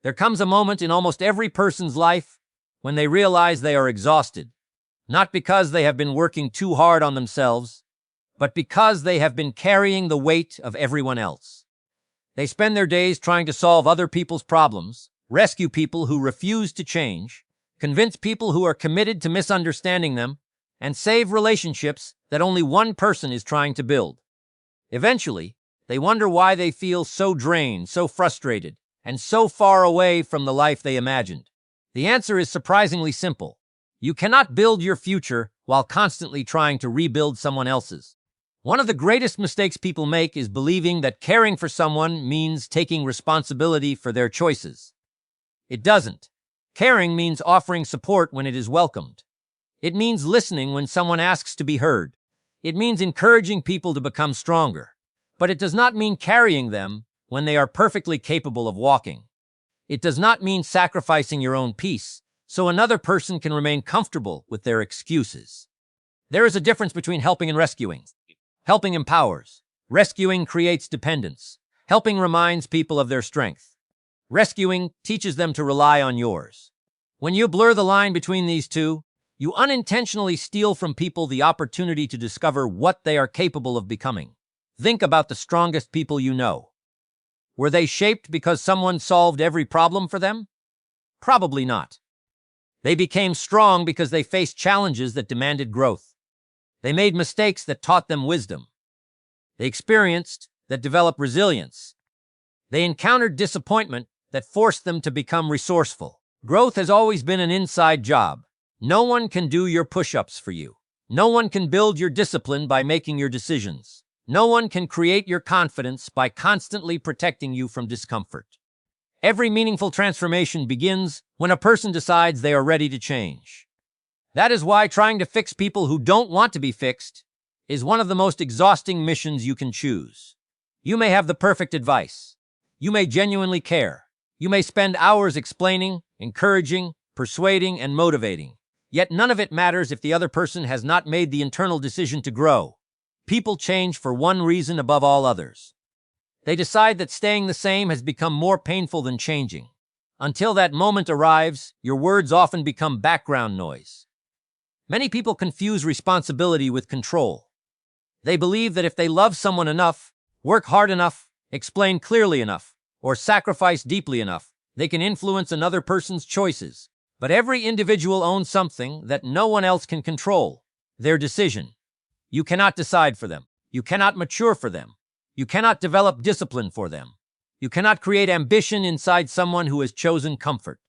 There comes a moment in almost every person's life when they realize they are exhausted, not because they have been working too hard on themselves, but because they have been carrying the weight of everyone else. They spend their days trying to solve other people's problems, rescue people who refuse to change, convince people who are committed to misunderstanding them, and save relationships that only one person is trying to build. Eventually, they wonder why they feel so drained, so frustrated, and so far away from the life they imagined. The answer is surprisingly simple. You cannot build your future while constantly trying to rebuild someone else's. One of the greatest mistakes people make is believing that caring for someone means taking responsibility for their choices. It doesn't. Caring means offering support when it is welcomed. It means listening when someone asks to be heard. It means encouraging people to become stronger. But it does not mean carrying them when they are perfectly capable of walking. It does not mean sacrificing your own peace so another person can remain comfortable with their excuses. There is a difference between helping and rescuing. Helping empowers. Rescuing creates dependence. Helping reminds people of their strength. Rescuing teaches them to rely on yours. When you blur the line between these two, you unintentionally steal from people the opportunity to discover what they are capable of becoming. Think about the strongest people you know. Were they shaped because someone solved every problem for them? Probably not. They became strong because they faced challenges that demanded growth. They made mistakes that taught them wisdom. They experienced that developed resilience. They encountered disappointment that forced them to become resourceful. Growth has always been an inside job. No one can do your push-ups for you. No one can build your discipline by making your decisions. No one can create your confidence by constantly protecting you from discomfort. Every meaningful transformation begins when a person decides they are ready to change. That is why trying to fix people who don't want to be fixed is one of the most exhausting missions you can choose. You may have the perfect advice. You may genuinely care. You may spend hours explaining, encouraging, persuading, and motivating. Yet none of it matters if the other person has not made the internal decision to grow. People change for one reason above all others. They decide that staying the same has become more painful than changing. Until that moment arrives, your words often become background noise. Many people confuse responsibility with control. They believe that if they love someone enough, work hard enough, explain clearly enough, or sacrifice deeply enough, they can influence another person's choices. But every individual owns something that no one else can control: their decision. You cannot decide for them. You cannot mature for them. You cannot develop discipline for them. You cannot create ambition inside someone who has chosen comfort.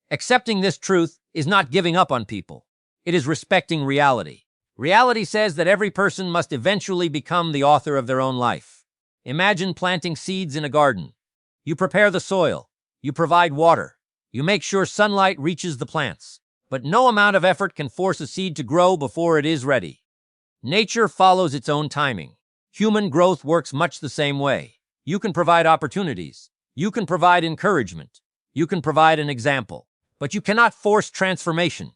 Accepting this truth is not giving up on people. It is respecting reality. Reality says that every person must eventually become the author of their own life. Imagine planting seeds in a garden. You prepare the soil. You provide water. You make sure sunlight reaches the plants. But no amount of effort can force a seed to grow before it is ready. Nature follows its own timing. Human growth works much the same way. You can provide opportunities. You can provide encouragement. You can provide an example. But you cannot force transformation.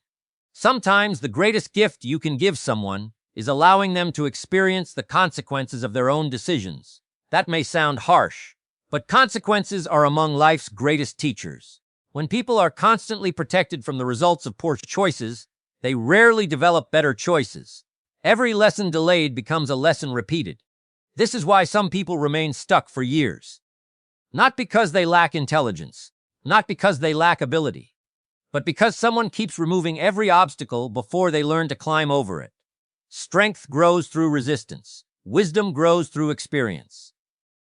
Sometimes the greatest gift you can give someone is allowing them to experience the consequences of their own decisions. That may sound harsh, but consequences are among life's greatest teachers. When people are constantly protected from the results of poor choices, they rarely develop better choices. Every lesson delayed becomes a lesson repeated. This is why some people remain stuck for years. Not because they lack intelligence, not because they lack ability, but because someone keeps removing every obstacle before they learn to climb over it. Strength grows through resistance. Wisdom grows through experience.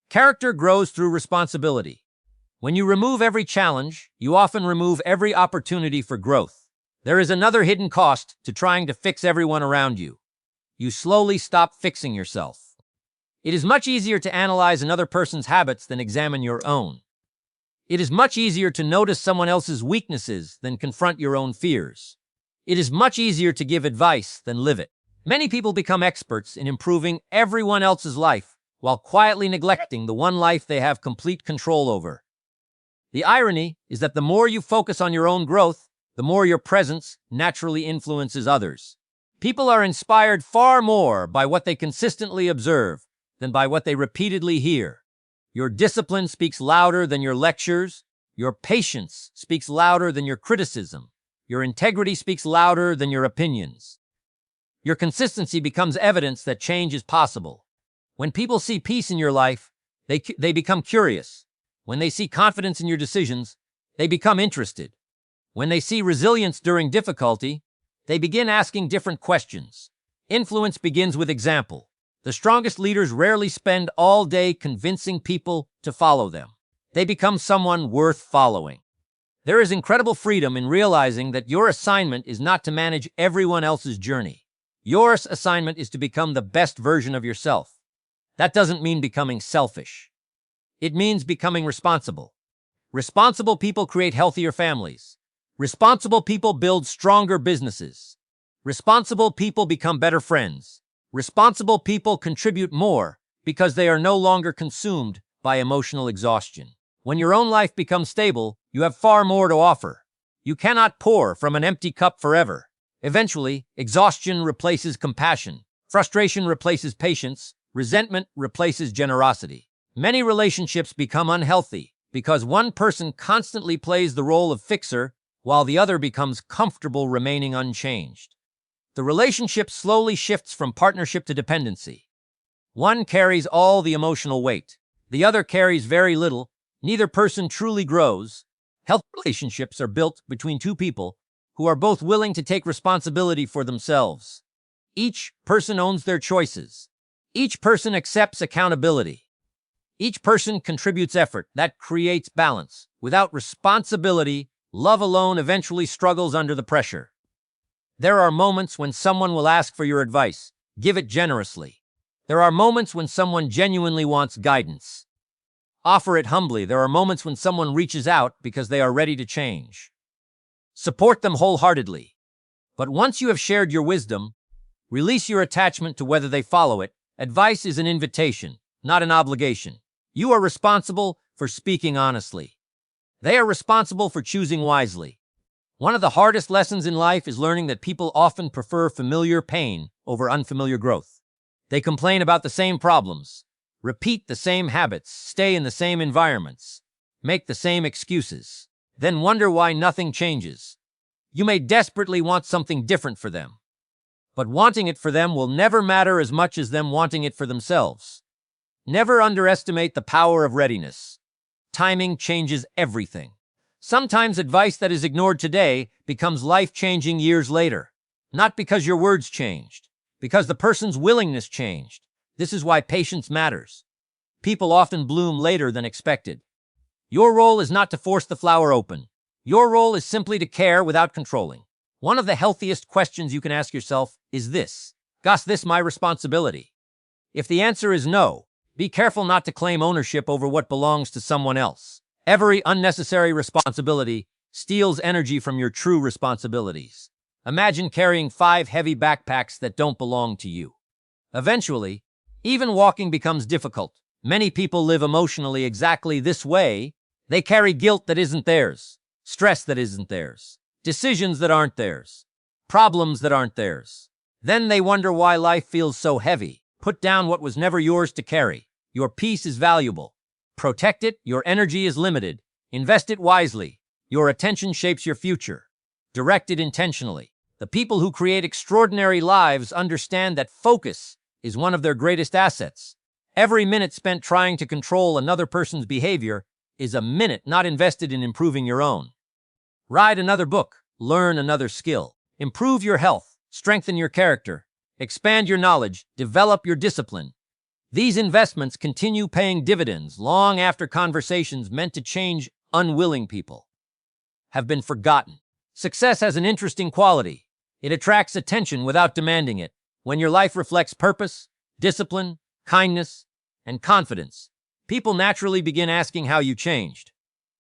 Character grows through responsibility. When you remove every challenge, you often remove every opportunity for growth. There is another hidden cost to trying to fix everyone around you. You slowly stop fixing yourself. It is much easier to analyze another person's habits than examine your own. It is much easier to notice someone else's weaknesses than confront your own fears. It is much easier to give advice than live it. Many people become experts in improving everyone else's life while quietly neglecting the one life they have complete control over. The irony is that the more you focus on your own growth, the more your presence naturally influences others. People are inspired far more by what they consistently observe than by what they repeatedly hear. Your discipline speaks louder than your lectures. Your patience speaks louder than your criticism. Your integrity speaks louder than your opinions. Your consistency becomes evidence that change is possible. When people see peace in your life, they become curious. When they see confidence in your decisions, they become interested. When they see resilience during difficulty, they begin asking different questions. Influence begins with example. The strongest leaders rarely spend all day convincing people to follow them. They become someone worth following. There is incredible freedom in realizing that your assignment is not to manage everyone else's journey. Your assignment is to become the best version of yourself. That doesn't mean becoming selfish. It means becoming responsible. Responsible people create healthier families. Responsible people build stronger businesses. Responsible people become better friends. Responsible people contribute more because they are no longer consumed by emotional exhaustion. When your own life becomes stable, you have far more to offer. You cannot pour from an empty cup forever. Eventually, exhaustion replaces compassion. Frustration replaces patience. Resentment replaces generosity. Many relationships become unhealthy because one person constantly plays the role of fixer while the other becomes comfortable remaining unchanged. The relationship slowly shifts from partnership to dependency. One carries all the emotional weight. The other carries very little. Neither person truly grows. Healthy relationships are built between two people who are both willing to take responsibility for themselves. Each person owns their choices. Each person accepts accountability. Each person contributes effort. That creates balance. Without responsibility, love alone eventually struggles under the pressure. There are moments when someone will ask for your advice. Give it generously. There are moments when someone genuinely wants guidance. Offer it humbly. There are moments when someone reaches out because they are ready to change. Support them wholeheartedly. But once you have shared your wisdom, release your attachment to whether they follow it. Advice is an invitation, not an obligation. You are responsible for speaking honestly. They are responsible for choosing wisely. One of the hardest lessons in life is learning that people often prefer familiar pain over unfamiliar growth. They complain about the same problems, repeat the same habits, stay in the same environments, make the same excuses, then wonder why nothing changes. You may desperately want something different for them, but wanting it for them will never matter as much as them wanting it for themselves. Never underestimate the power of readiness. Timing changes everything. Sometimes advice that is ignored today becomes life-changing years later. Not because your words changed, because the person's willingness changed. This is why patience matters. People often bloom later than expected. Your role is not to force the flower open. Your role is simply to care without controlling. One of the healthiest questions you can ask yourself is this: is this my responsibility? If the answer is no, be careful not to claim ownership over what belongs to someone else. Every unnecessary responsibility steals energy from your true responsibilities. Imagine carrying 5 heavy backpacks that don't belong to you. Eventually, even walking becomes difficult. Many people live emotionally exactly this way. They carry guilt that isn't theirs, stress that isn't theirs, decisions that aren't theirs, problems that aren't theirs. Then they wonder why life feels so heavy. Put down what was never yours to carry. Your peace is valuable. Protect it. Your energy is limited. Invest it wisely. Your attention shapes your future. Direct it intentionally. The people who create extraordinary lives understand that focus is one of their greatest assets. Every minute spent trying to control another person's behavior is a minute not invested in improving your own. Write another book. Learn another skill. Improve your health. Strengthen your character. Expand your knowledge. Develop your discipline. These investments continue paying dividends long after conversations meant to change unwilling people have been forgotten. Success has an interesting quality. It attracts attention without demanding it. When your life reflects purpose, discipline, kindness, and confidence, people naturally begin asking how you changed.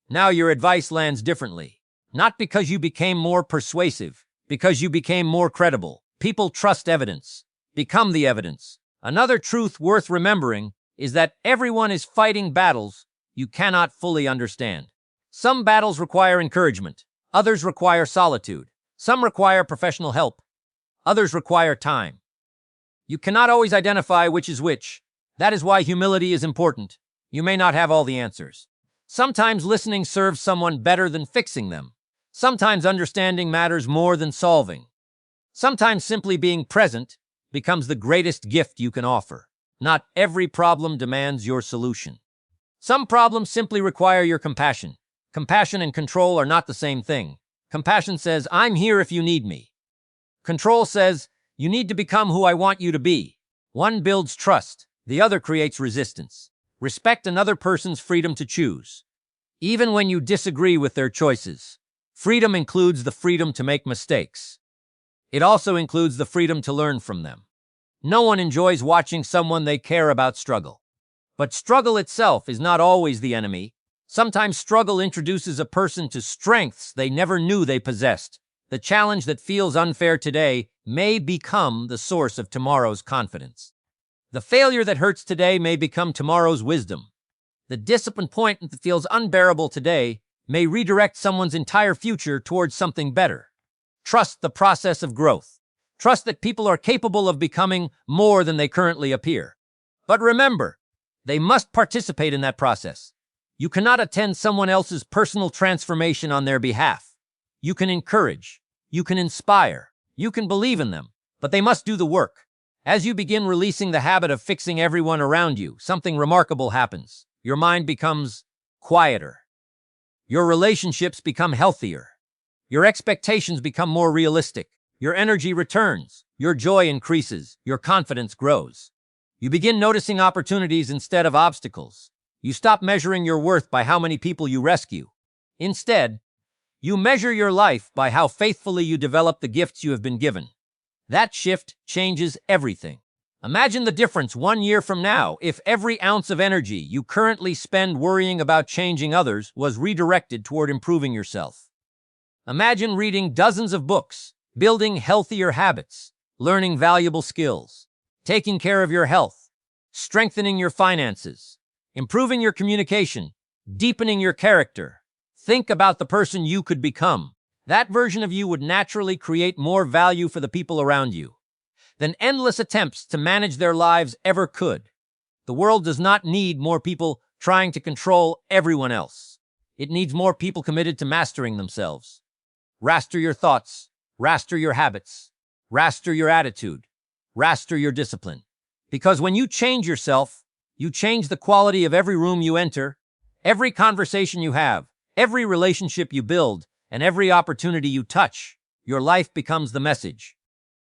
Now your advice lands differently. Not because you became more persuasive, because you became more credible. People trust evidence. Become the evidence. Another truth worth remembering is that everyone is fighting battles you cannot fully understand. Some battles require encouragement. Others require solitude. Some require professional help. Others require time. You cannot always identify which is which. That is why humility is important. You may not have all the answers. Sometimes listening serves someone better than fixing them. Sometimes understanding matters more than solving. Sometimes simply being present becomes the greatest gift you can offer. Not every problem demands your solution. Some problems simply require your compassion. Compassion and control are not the same thing. Compassion says, I'm here if you need me. Control says, you need to become who I want you to be. One builds trust, the other creates resistance. Respect another person's freedom to choose, even when you disagree with their choices. Freedom includes the freedom to make mistakes. It also includes the freedom to learn from them. No one enjoys watching someone they care about struggle. But struggle itself is not always the enemy. Sometimes struggle introduces a person to strengths they never knew they possessed. The challenge that feels unfair today may become the source of tomorrow's confidence. The failure that hurts today may become tomorrow's wisdom. The discipline point that feels unbearable today may redirect someone's entire future towards something better. Trust the process of growth. Trust that people are capable of becoming more than they currently appear. But remember, they must participate in that process. You cannot attend someone else's personal transformation on their behalf. You can encourage, you can inspire, you can believe in them, but they must do the work. As you begin releasing the habit of fixing everyone around you, something remarkable happens. Your mind becomes quieter. Your relationships become healthier. Your expectations become more realistic. Your energy returns. Your joy increases. Your confidence grows. You begin noticing opportunities instead of obstacles. You stop measuring your worth by how many people you rescue. Instead, you measure your life by how faithfully you develop the gifts you have been given. That shift changes everything. Imagine the difference 1 year from now if every ounce of energy you currently spend worrying about changing others was redirected toward improving yourself. Imagine reading dozens of books, building healthier habits, learning valuable skills, taking care of your health, strengthening your finances, improving your communication, deepening your character. Think about the person you could become. That version of you would naturally create more value for the people around you than endless attempts to manage their lives ever could. The world does not need more people trying to control everyone else. It needs more people committed to mastering themselves. Master your thoughts, master your habits, master your attitude, master your discipline. Because when you change yourself, you change the quality of every room you enter, every conversation you have, every relationship you build, and every opportunity you touch. Your life becomes the message.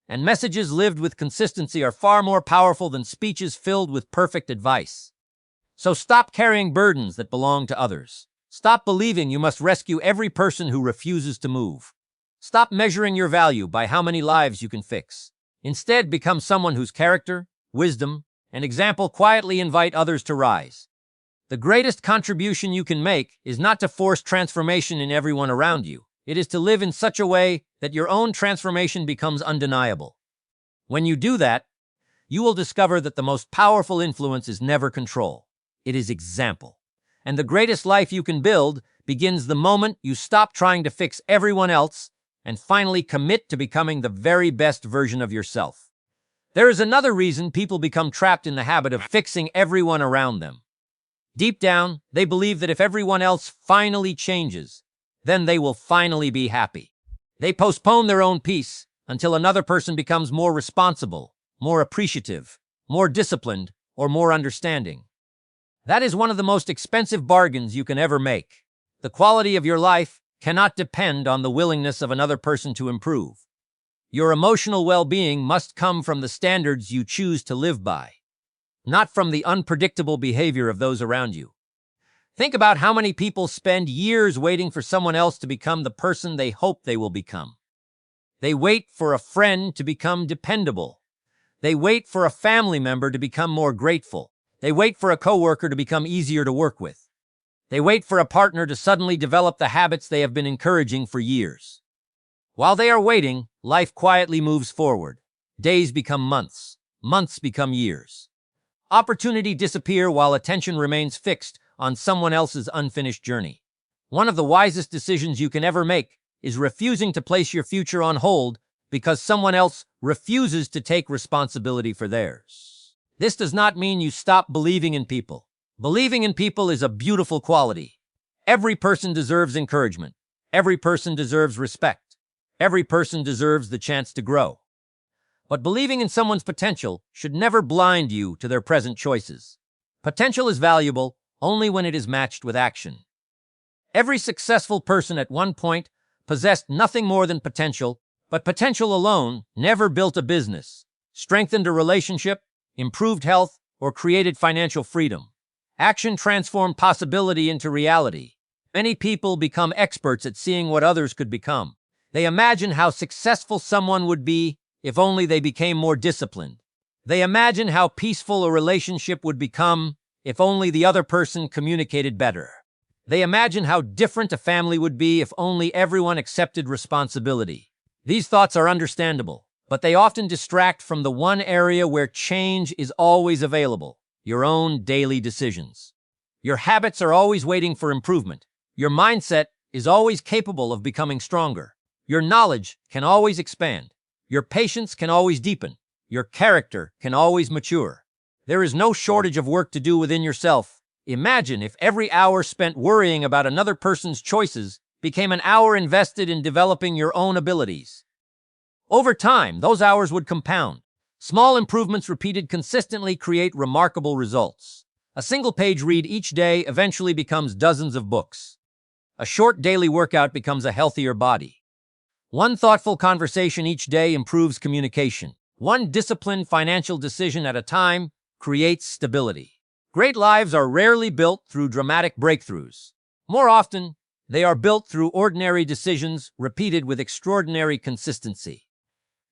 And messages lived with consistency are far more powerful than speeches filled with perfect advice. So stop carrying burdens that belong to others. Stop believing you must rescue every person who refuses to move. Stop measuring your value by how many lives you can fix. Instead, become someone whose character, wisdom, and example quietly invite others to rise. The greatest contribution you can make is not to force transformation in everyone around you. It is to live in such a way that your own transformation becomes undeniable. When you do that, you will discover that the most powerful influence is never control. It is example. And the greatest life you can build begins the moment you stop trying to fix everyone else and finally commit to becoming the very best version of yourself. There is another reason people become trapped in the habit of fixing everyone around them. Deep down, they believe that if everyone else finally changes, then they will finally be happy. They postpone their own peace until another person becomes more responsible, more appreciative, more disciplined, or more understanding. That is one of the most expensive bargains you can ever make. The quality of your life cannot depend on the willingness of another person to improve. Your emotional well-being must come from the standards you choose to live by, not from the unpredictable behavior of those around you. Think about how many people spend years waiting for someone else to become the person they hope they will become. They wait for a friend to become dependable. They wait for a family member to become more grateful. They wait for a coworker to become easier to work with. They wait for a partner to suddenly develop the habits they have been encouraging for years. While they are waiting, life quietly moves forward. Days become months. Months become years. Opportunity disappears while attention remains fixed on someone else's unfinished journey. One of the wisest decisions you can ever make is refusing to place your future on hold because someone else refuses to take responsibility for theirs. This does not mean you stop believing in people. Believing in people is a beautiful quality. Every person deserves encouragement. Every person deserves respect. Every person deserves the chance to grow. But believing in someone's potential should never blind you to their present choices. Potential is valuable only when it is matched with action. Every successful person at one point possessed nothing more than potential, but potential alone never built a business, strengthened a relationship, improved health, or created financial freedom. Action transformed possibility into reality. Many people become experts at seeing what others could become. They imagine how successful someone would be if only they became more disciplined. They imagine how peaceful a relationship would become if only the other person communicated better. They imagine how different a family would be if only everyone accepted responsibility. These thoughts are understandable, but they often distract from the one area where change is always available: your own daily decisions. Your habits are always waiting for improvement. Your mindset is always capable of becoming stronger. Your knowledge can always expand. Your patience can always deepen. Your character can always mature. There is no shortage of work to do within yourself. Imagine if every hour spent worrying about another person's choices became an hour invested in developing your own abilities. Over time, those hours would compound. Small improvements repeated consistently create remarkable results. A single-page read each day eventually becomes dozens of books. A short daily workout becomes a healthier body. One thoughtful conversation each day improves communication. One disciplined financial decision at a time creates stability. Great lives are rarely built through dramatic breakthroughs. More often, they are built through ordinary decisions repeated with extraordinary consistency.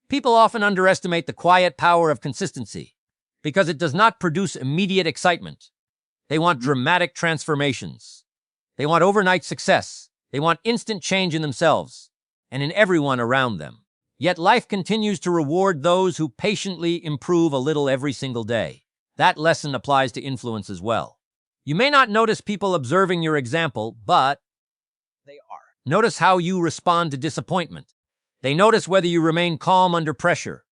People often underestimate the quiet power of consistency because it does not produce immediate excitement. They want dramatic transformations. They want overnight success. They want instant change in themselves and in everyone around them. Yet life continues to reward those who patiently improve a little every single day. That lesson applies to influence as well. You may not notice people observing your example, but they are. Notice how you respond to disappointment. They notice whether you remain calm under pressure.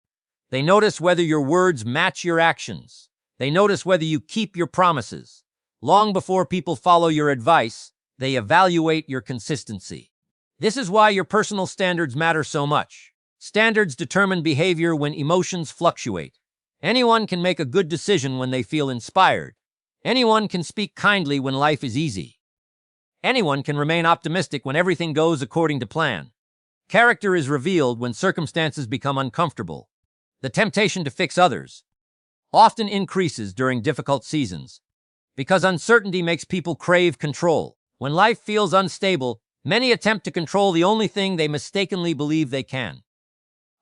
They notice whether your words match your actions. They notice whether you keep your promises. Long before people follow your advice, they evaluate your consistency. This is why your personal standards matter so much. Standards determine behavior when emotions fluctuate. Anyone can make a good decision when they feel inspired. Anyone can speak kindly when life is easy. Anyone can remain optimistic when everything goes according to plan. Character is revealed when circumstances become uncomfortable. The temptation to fix others often increases during difficult seasons because uncertainty makes people crave control. When life feels unstable, many attempt to control the only thing they mistakenly believe they can.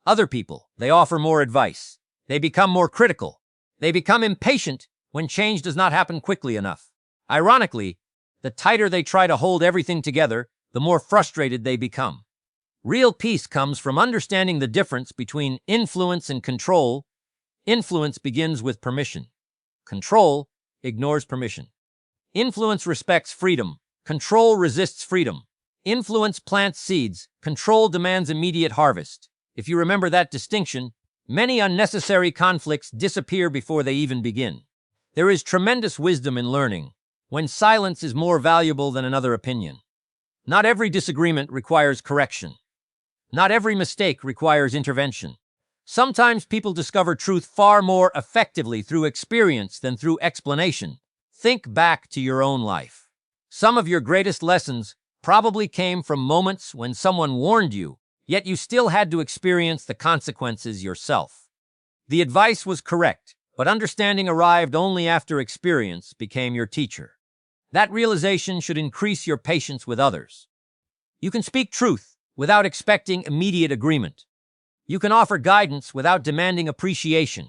Other people, they offer more advice. They become more critical. They become impatient when change does not happen quickly enough. Ironically, the tighter they try to hold everything together, the more frustrated they become. Real peace comes from understanding the difference between influence and control. Influence begins with permission. Control ignores permission. Influence respects freedom. Control resists freedom. Influence plants seeds. Control demands immediate harvest. If you remember that distinction, many unnecessary conflicts disappear before they even begin. There is tremendous wisdom in learning when silence is more valuable than another opinion. Not every disagreement requires correction. Not every mistake requires intervention. Sometimes people discover truth far more effectively through experience than through explanation. Think back to your own life. Some of your greatest lessons probably came from moments when someone warned you, yet you still had to experience the consequences yourself. The advice was correct, but understanding arrived only after experience became your teacher. That realization should increase your patience with others. You can speak truth without expecting immediate agreement. You can offer guidance without demanding appreciation.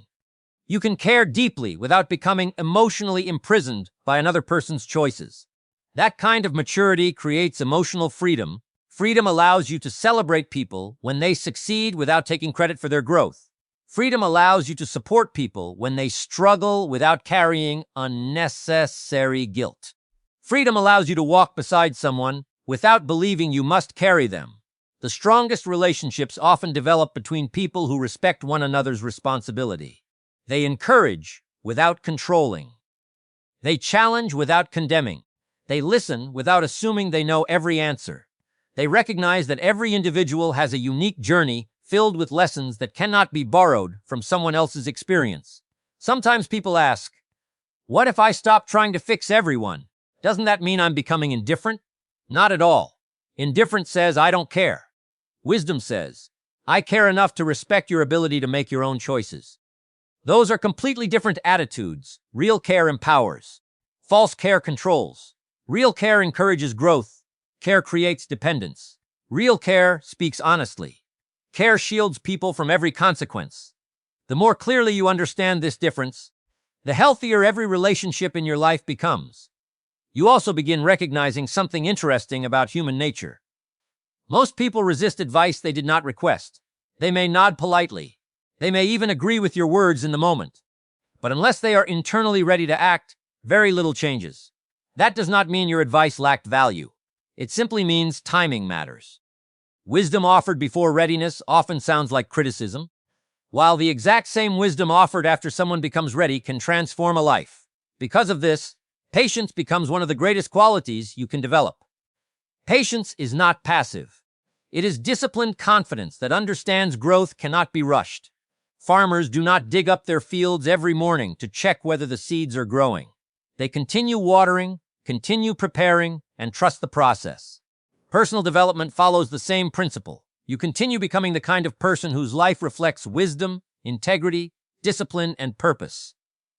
You can care deeply without becoming emotionally imprisoned by another person's choices. That kind of maturity creates emotional freedom. Freedom allows you to celebrate people when they succeed without taking credit for their growth. Freedom allows you to support people when they struggle without carrying unnecessary guilt. Freedom allows you to walk beside someone without believing you must carry them. The strongest relationships often develop between people who respect one another's responsibility. They encourage without controlling. They challenge without condemning. They listen without assuming they know every answer. They recognize that every individual has a unique journey filled with lessons that cannot be borrowed from someone else's experience. Sometimes people ask, what if I stop trying to fix everyone? Doesn't that mean I'm becoming indifferent? Not at all. Indifference says, I don't care. Wisdom says, I care enough to respect your ability to make your own choices. Those are completely different attitudes. Real care empowers. False care controls. Real care encourages growth. Care creates dependence. Real care speaks honestly. Care shields people from every consequence. The more clearly you understand this difference, the healthier every relationship in your life becomes. You also begin recognizing something interesting about human nature. Most people resist advice they did not request. They may nod politely. They may even agree with your words in the moment. But unless they are internally ready to act, very little changes. That does not mean your advice lacked value. It simply means timing matters. Wisdom offered before readiness often sounds like criticism, while the exact same wisdom offered after someone becomes ready can transform a life. Because of this, patience becomes one of the greatest qualities you can develop. Patience is not passive. It is disciplined confidence that understands growth cannot be rushed. Farmers do not dig up their fields every morning to check whether the seeds are growing. They continue watering, continue preparing, and trust the process. Personal development follows the same principle. You continue becoming the kind of person whose life reflects wisdom, integrity, discipline, and purpose.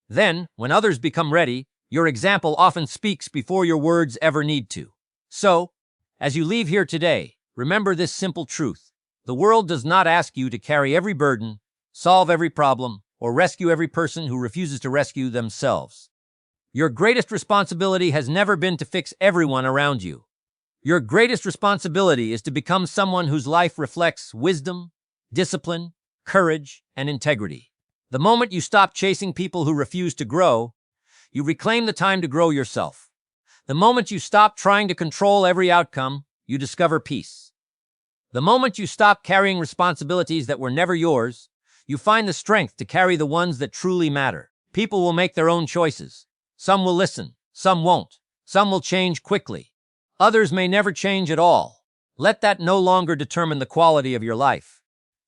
Then, when others become ready, your example often speaks before your words ever need to. So, as you leave here today, remember this simple truth. The world does not ask you to carry every burden, solve every problem, or rescue every person who refuses to rescue themselves. Your greatest responsibility has never been to fix everyone around you. Your greatest responsibility is to become someone whose life reflects wisdom, discipline, courage, and integrity. The moment you stop chasing people who refuse to grow, you reclaim the time to grow yourself. The moment you stop trying to control every outcome, you discover peace. The moment you stop carrying responsibilities that were never yours, you find the strength to carry the ones that truly matter. People will make their own choices. Some will listen, some won't. Some will change quickly. Others may never change at all. Let that no longer determine the quality of your life.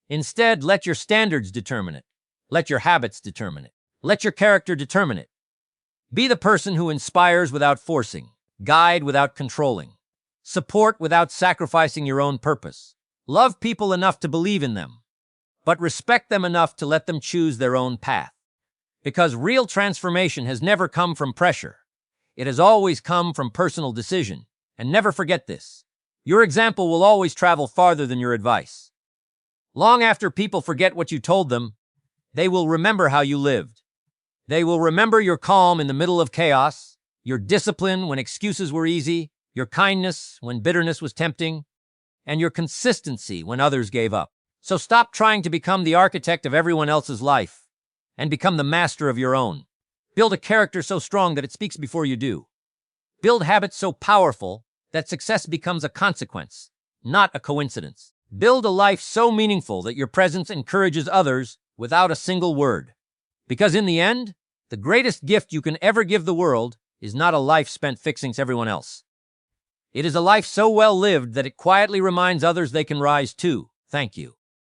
Instead, let your standards determine it. Let your habits determine it. Let your character determine it. Be the person who inspires without forcing, guide without controlling, support without sacrificing your own purpose. Love people enough to believe in them, but respect them enough to let them choose their own path. Because real transformation has never come from pressure. It has always come from personal decision. And never forget this. Your example will always travel farther than your advice. Long after people forget what you told them, they will remember how you lived. They will remember your calm in the middle of chaos, your discipline when excuses were easy, your kindness when bitterness was tempting, and your consistency when others gave up. So stop trying to become the architect of everyone else's life and become the master of your own. Build a character so strong that it speaks before you do. Build habits so powerful that success becomes a consequence, not a coincidence. Build a life so meaningful that your presence encourages others without a single word. Because in the end, the greatest gift you can ever give the world is not a life spent fixing everyone else. It is a life so well lived that it quietly reminds others they can rise too. Thank you.